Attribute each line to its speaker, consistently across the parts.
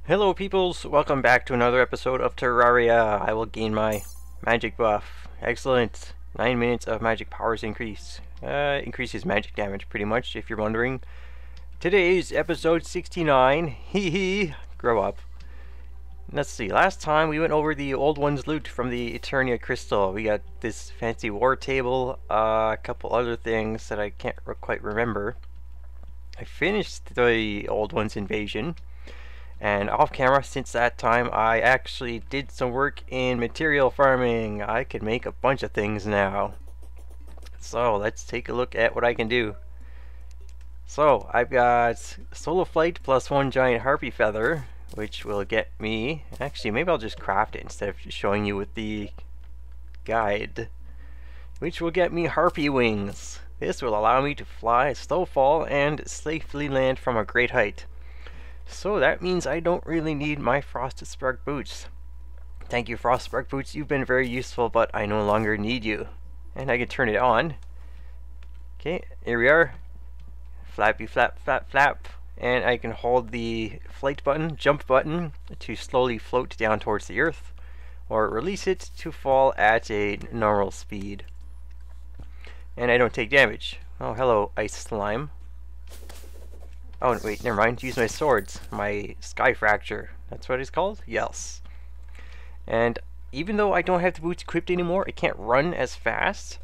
Speaker 1: Hello peoples, welcome back to another episode of Terraria. I will gain my magic buff. Excellent. 9 minutes of magic powers increase. Increases magic damage pretty much, if you're wondering. Today's episode 69. Hee hee. Grow up. Let's see, last time we went over the old one's loot from the Eternia crystal. We got this fancy war table, a couple other things that I can't quite remember. I finished the old one's invasion. And off camera, since that time, I actually did some work in material farming. I can make a bunch of things now. So let's take a look at what I can do. So I've got solo flight plus 1 giant harpy feather, which will get me, actually maybe I'll just craft it instead of showing you with the guide, which will get me harpy wings. This will allow me to fly, slow fall, and safely land from a great height. So that means I don't really need my Frosted Spark boots. Thank you, Frosted Spark boots. You've been very useful, but I no longer need you. And I can turn it on. Okay, here we are. Flappy flap flap flap. And I can hold the flight button, jump button, to slowly float down towards the earth, or release it to fall at a normal speed. And I don't take damage. Oh, hello, ice slime. Oh, wait, never mind. Use my swords. My Sky Fracture. That's what it's called? Yes. And even though I don't have the boots equipped anymore, I can't run as fast.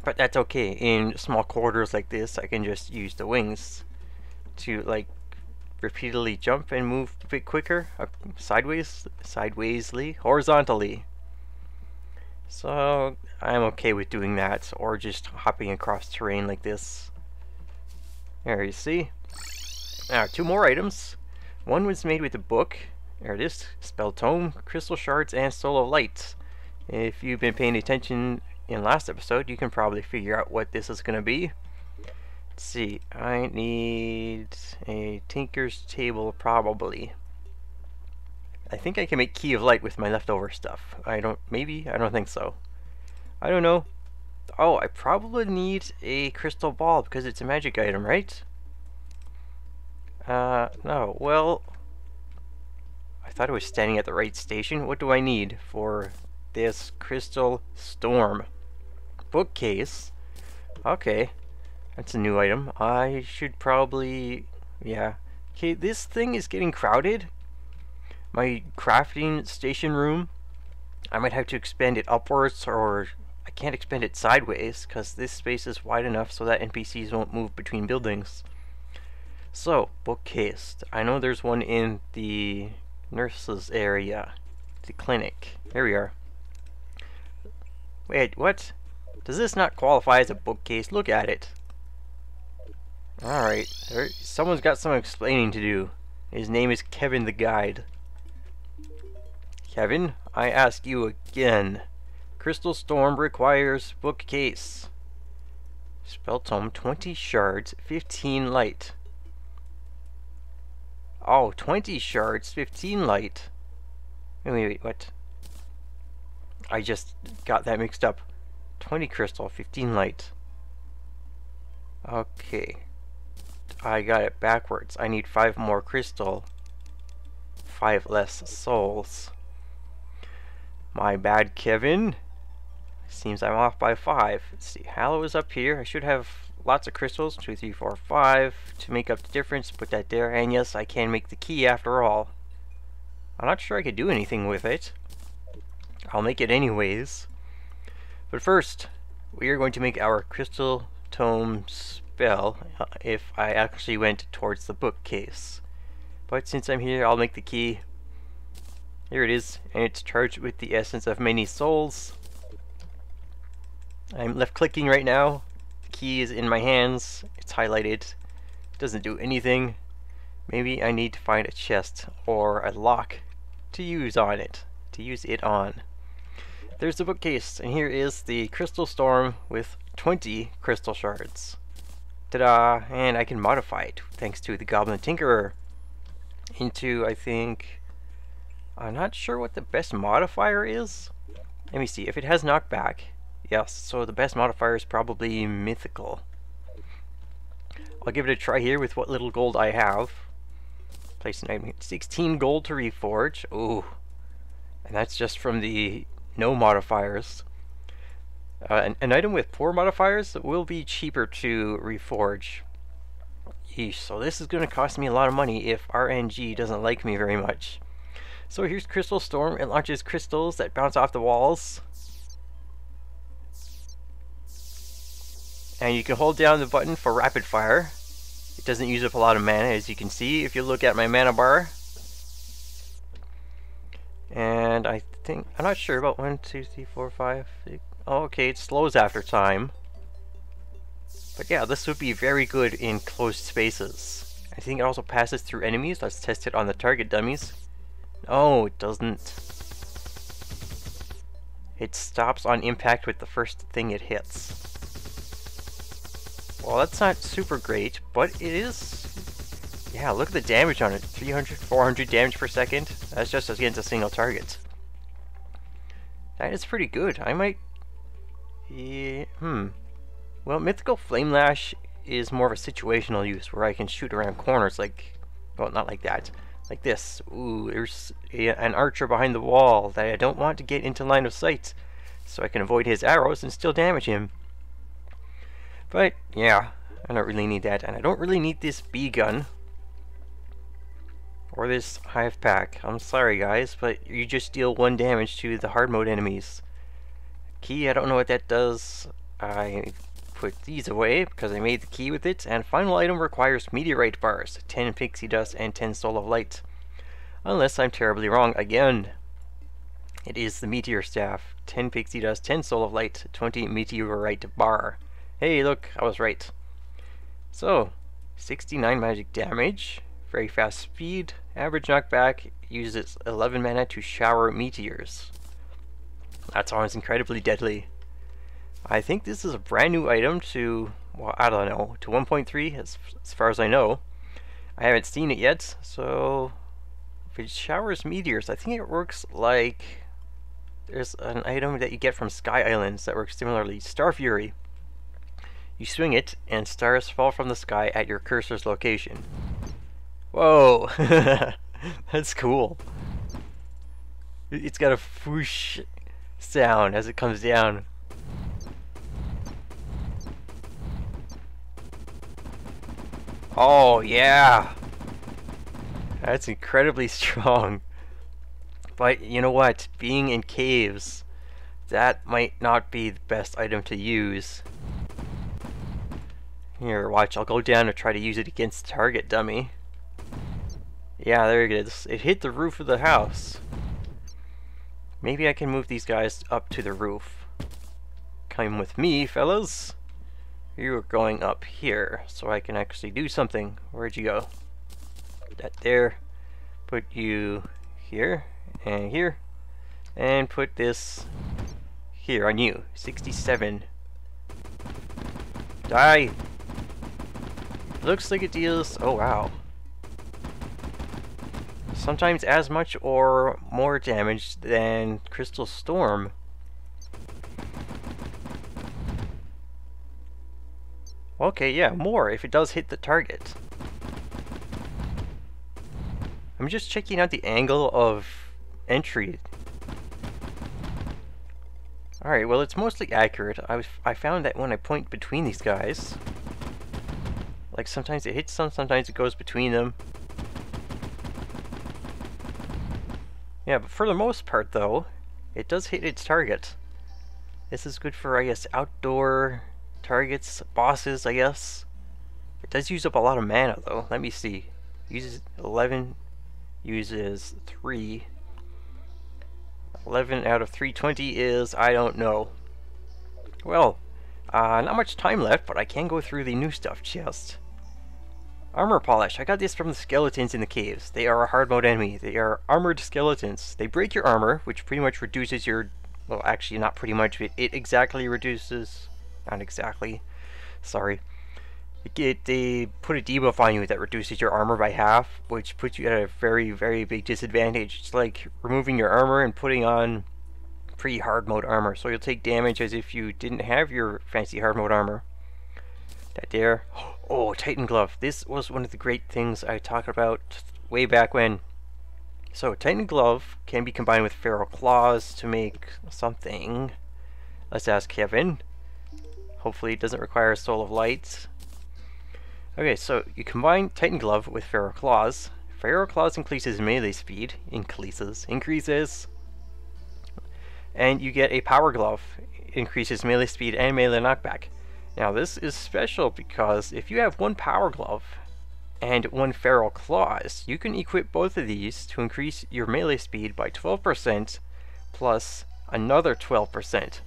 Speaker 1: But that's okay. In small quarters like this, I can just use the wings to, like, repeatedly jump and move a bit quicker. Sidewaysly, horizontally. So, I'm okay with doing that. Or just hopping across terrain like this. There, you see? Now, 2 more items. One was made with a book. There it is. Spell Tome, Crystal Shards, and Soul of Light. If you've been paying attention in last episode, you can probably figure out what this is going to be. Let's see. I need a Tinker's Table, probably. I think I can make Key of Light with my leftover stuff. Maybe? I don't think so. I don't know. Oh, I probably need a crystal ball because it's a magic item, right? No. Well, I thought I was standing at the right station. What do I need for this crystal storm? Bookcase. Okay. That's a new item. I should probably... yeah. Okay, this thing is getting crowded. My crafting station room, I might have to expand it upwards, or I can't expand it sideways because this space is wide enough so that NPCs won't move between buildings. So, bookcase. I know there's one in the nurses area, the clinic. Here we are. Wait, what? Does this not qualify as a bookcase? Look at it. Alright, someone's got some explaining to do. His name is Kevin the Guide. Kevin, I ask you again. Crystal Storm requires bookcase. Spell Tome, 20 shards, 15 light. Oh, 20 shards, 15 light. Wait, what? I just got that mixed up. 20 crystal, 15 light. Okay. I got it backwards. I need 5 more crystal. 5 less souls. My bad, Kevin. Seems I'm off by 5. Let's see. Hallow is up here. I should have lots of crystals. 2, 3, 4, 5 to make up the difference. Put that there. And yes, I can make the key after all. I'm not sure I could do anything with it. I'll make it anyways. But first, we are going to make our crystal tome spell if I actually went towards the bookcase. But since I'm here, I'll make the key. Here it is, and it's charged with the essence of many souls. I'm left clicking right now. The key is in my hands. It's highlighted. It doesn't do anything. Maybe I need to find a chest or a lock to use on it. There's the bookcase, and here is the crystal storm with 20 crystal shards. Ta-da! And I can modify it thanks to the Goblin Tinkerer into, I think... I'm not sure what the best modifier is. Let me see. If it has knockback, yes, so the best modifier is probably mythical. I'll give it a try here with what little gold I have. Place an item. 16 gold to reforge. Ooh. And that's just from the no modifiers. An item with poor modifiers will be cheaper to reforge. Yeesh, so this is going to cost me a lot of money if RNG doesn't like me very much. So here's Crystal Storm. It launches crystals that bounce off the walls. And you can hold down the button for rapid fire. It doesn't use up a lot of mana, as you can see if you look at my mana bar. And I think, I'm not sure about 1, 2, 3, 4, 5, 6. Oh, okay, it slows after time. But yeah, this would be very good in closed spaces. I think it also passes through enemies. Let's test it on the target dummies. No, it doesn't. It stops on impact with the first thing it hits. Well, that's not super great, but it is... Yeah, look at the damage on it. 300, 400 damage per second. That's just against a single target. That is pretty good. I might... Yeah, Well, Mythical Flame Lash is more of a situational use, where I can shoot around corners like... Well, not like that. Like this. Ooh, there's an archer behind the wall that I don't want to get into line of sight, so I can avoid his arrows and still damage him. But, yeah, I don't really need that, and I don't really need this bee gun. Or this hive pack. I'm sorry guys, but you just deal 1 damage to the hard mode enemies. Key, I don't know what that does. I put these away because I made the key with it. And final item requires meteorite bars, 10 pixie dust and 10 soul of light. Unless I'm terribly wrong again. It is the meteor staff, 10 pixie dust, 10 soul of light, 20 meteorite bar. Hey, look, I was right. So, 69 magic damage, very fast speed, average knockback, uses 11 mana to shower meteors. That sounds incredibly deadly. I think this is a brand new item to, well, I don't know, to 1.3 as far as I know. I haven't seen it yet, so if it showers meteors, I think it works like there's an item that you get from Sky Islands that works similarly. Star Fury. You swing it, and stars fall from the sky at your cursor's location. Whoa! That's cool. It's got a whoosh sound as it comes down. Oh, yeah! That's incredibly strong. But you know what? Being in caves, that might not be the best item to use. Here, watch, I'll go down and try to use it against the target dummy. Yeah, there it is. It hit the roof of the house. Maybe I can move these guys up to the roof. Come with me, fellas. You're going up here, so I can actually do something. Where'd you go? Put that there. Put you here, and put this here on you. 67. Die! Looks like it deals... Oh, wow. Sometimes as much or more damage than Crystal Storm. Okay, yeah, more if it does hit the target. I'm just checking out the angle of entry. Alright, well, it's mostly accurate. I found that when I point between these guys, like sometimes it hits them, sometimes it goes between them. Yeah, but for the most part, though, it does hit its target. This is good for, I guess, outdoor targets, bosses, I guess. It does use up a lot of mana, though. Let me see. Uses 11, uses 3. 11 out of 320 is, I don't know. Well, not much time left, but I can go through the new stuff chest. Armor polish. I got this from the skeletons in the caves. They are a hard mode enemy. They are armored skeletons. They break your armor, which pretty much reduces your... Well, actually, not pretty much. It exactly reduces... Not exactly. Sorry. They put a debuff on you that reduces your armor by half, which puts you at a very, very big disadvantage. It's like removing your armor and putting on pretty hard mode armor. So you'll take damage as if you didn't have your fancy hard mode armor. That there. Oh, Titan Glove. This was one of the great things I talked about way back when. So Titan Glove can be combined with Feral Claws to make something. Let's ask Kevin. Hopefully it doesn't require a Soul of Light. Okay, so you combine Titan Glove with Feral Claws. Feral Claws increases melee speed. Increases. And you get a Power Glove. Increases melee speed and melee knockback. Now this is special because if you have one Power Glove and one Feral Claws, you can equip both of these to increase your melee speed by 12% plus another 12%.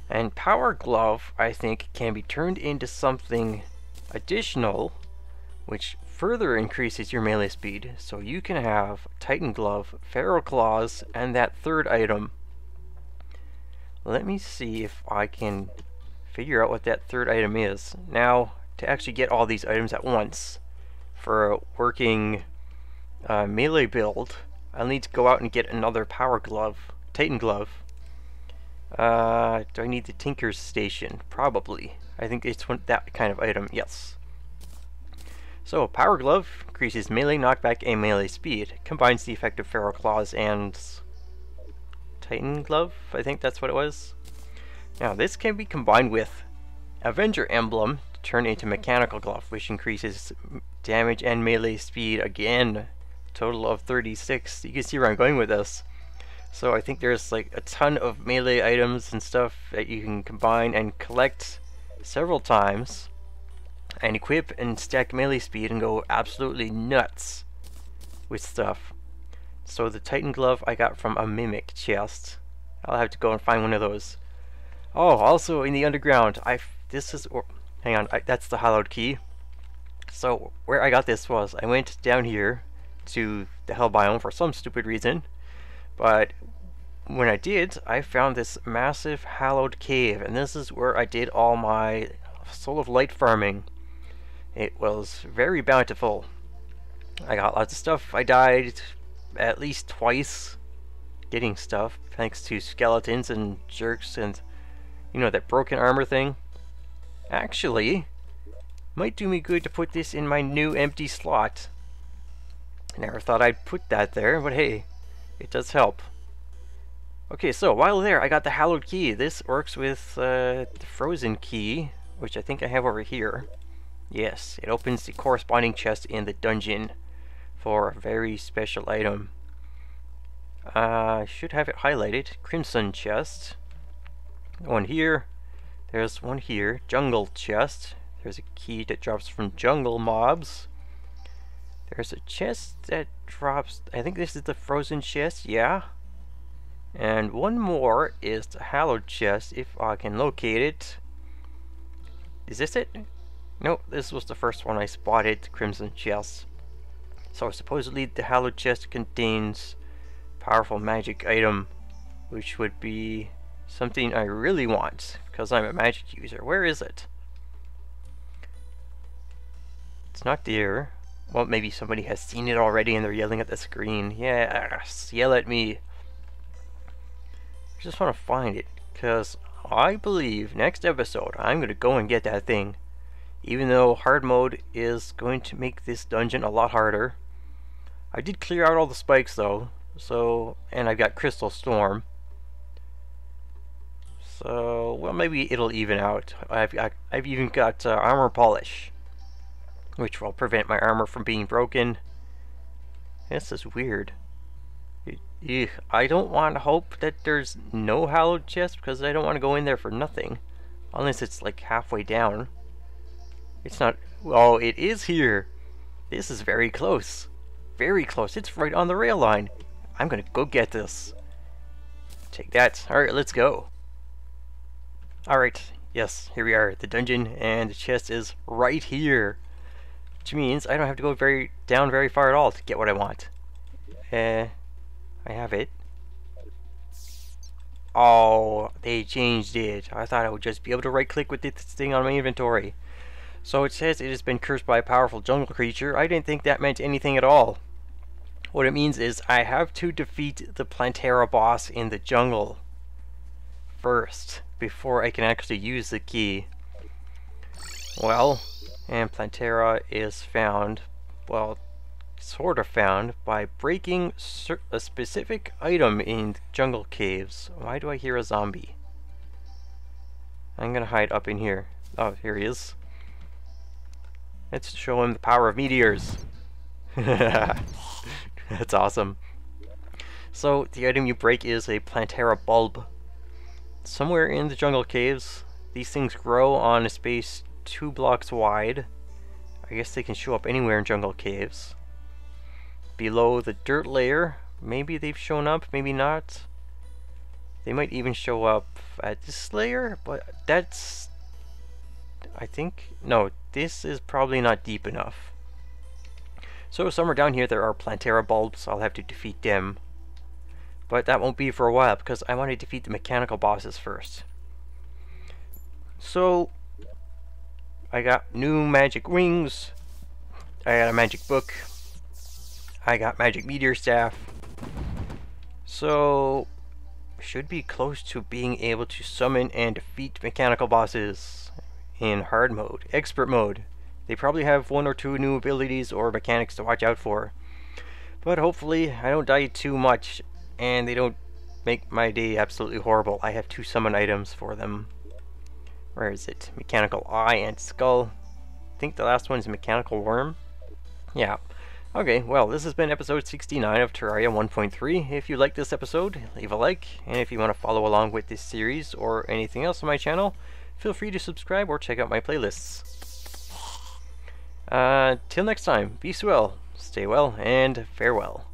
Speaker 1: And Power Glove, I think, can be turned into something additional, which further increases your melee speed. So you can have Titan Glove, Feral Claws, and that third item. Let me see if I can figure out what that third item is. Now, to actually get all these items at once, for a working melee build, I'll need to go out and get another Power Glove, Titan Glove. Do I need the Tinker's Station? Probably. I think it's that kind of item, yes. So, Power Glove increases melee knockback and melee speed. Combines the effect of Feral Claws and Titan Glove, I think that's what it was. Now, this can be combined with Avenger Emblem to turn into Mechanical Glove, which increases damage and melee speed again. Total of 36. You can see where I'm going with this. So I think there's like a ton of melee items and stuff that you can combine and collect several times and equip and stack melee speed and go absolutely nuts with stuff. So the Titan Glove I got from a Mimic chest. I'll have to go and find one of those. Oh, also in the underground, that's the hallowed key. So where I got this was, I went down here to the Hell biome for some stupid reason. But when I did, I found this massive hallowed cave, and this is where I did all my Soul of Light farming. It was very bountiful. I got lots of stuff. I died at least twice getting stuff, thanks to skeletons and jerks and, you know, that broken armor thing. Actually, might do me good to put this in my new empty slot. I never thought I'd put that there, but hey, it does help. Okay, so while there, I got the hallowed key. This works with the frozen key, which I think I have over here. Yes, it opens the corresponding chest in the dungeon for a very special item. I should have it highlighted. Crimson chest. One here. There's one here. Jungle chest. There's a key that drops from jungle mobs. There's a chest that drops, I think this is the frozen chest, yeah. And one more is the hallowed chest, if I can locate it. Is this it? No, this was the first one I spotted, the crimson chest. So supposedly the hallowed chest contains powerful magic item, which would be something I really want, because I'm a magic user. Where is it? It's not there. Well, maybe somebody has seen it already and they're yelling at the screen. Yes, yell at me. I just want to find it, because I believe next episode I'm going to go and get that thing. Even though hard mode is going to make this dungeon a lot harder. I did clear out all the spikes though, and I've got Crystal Storm. So, well, maybe it'll even out. I've even got Armor Polish, which will prevent my armor from being broken. This is weird. I don't want to hope that there's no hallowed chest, because I don't want to go in there for nothing. Unless it's like halfway down. It's not. Oh, it is here. This is very close. Very close. It's right on the rail line. I'm gonna go get this. Take that. Alright, let's go. Alright, yes, here we are. The dungeon, and the chest is right here. Which means I don't have to go down very far at all to get what I want. I have it. Oh, they changed it. I thought I would just be able to right click with this thing on my inventory. So it says it has been cursed by a powerful jungle creature. I didn't think that meant anything at all. What it means is I have to defeat the Plantera boss in the jungle first, before I can actually use the key. Well, and Plantera is found, well, sort of found by breaking a specific item in jungle caves. Why do I hear a zombie? I'm gonna hide up in here. Oh, here he is. Let's show him the power of meteors. That's awesome. So, the item you break is a Plantera bulb. Somewhere in the jungle caves, these things grow on a space 2 blocks wide. I guess they can show up anywhere in jungle caves. Below the dirt layer, maybe they've shown up, maybe not. They might even show up at this layer, but that's... I think... no, this is probably not deep enough. So somewhere down here there are Plantera bulbs. I'll have to defeat them. But that won't be for a while because I want to defeat the mechanical bosses first. So I got new magic wings. I got a magic book. I got magic meteor staff. So should be close to being able to summon and defeat mechanical bosses in hard mode, expert mode. They probably have 1 or 2 new abilities or mechanics to watch out for. But hopefully I don't die too much and they don't make my day absolutely horrible. I have 2 summon items for them. Where is it? Mechanical eye and skull. I think the last one is mechanical worm. Yeah. Okay, well, this has been episode 69 of Terraria 1.3. If you like this episode, leave a like. And if you want to follow along with this series or anything else on my channel, feel free to subscribe or check out my playlists. Till next time, be well, stay well, and farewell.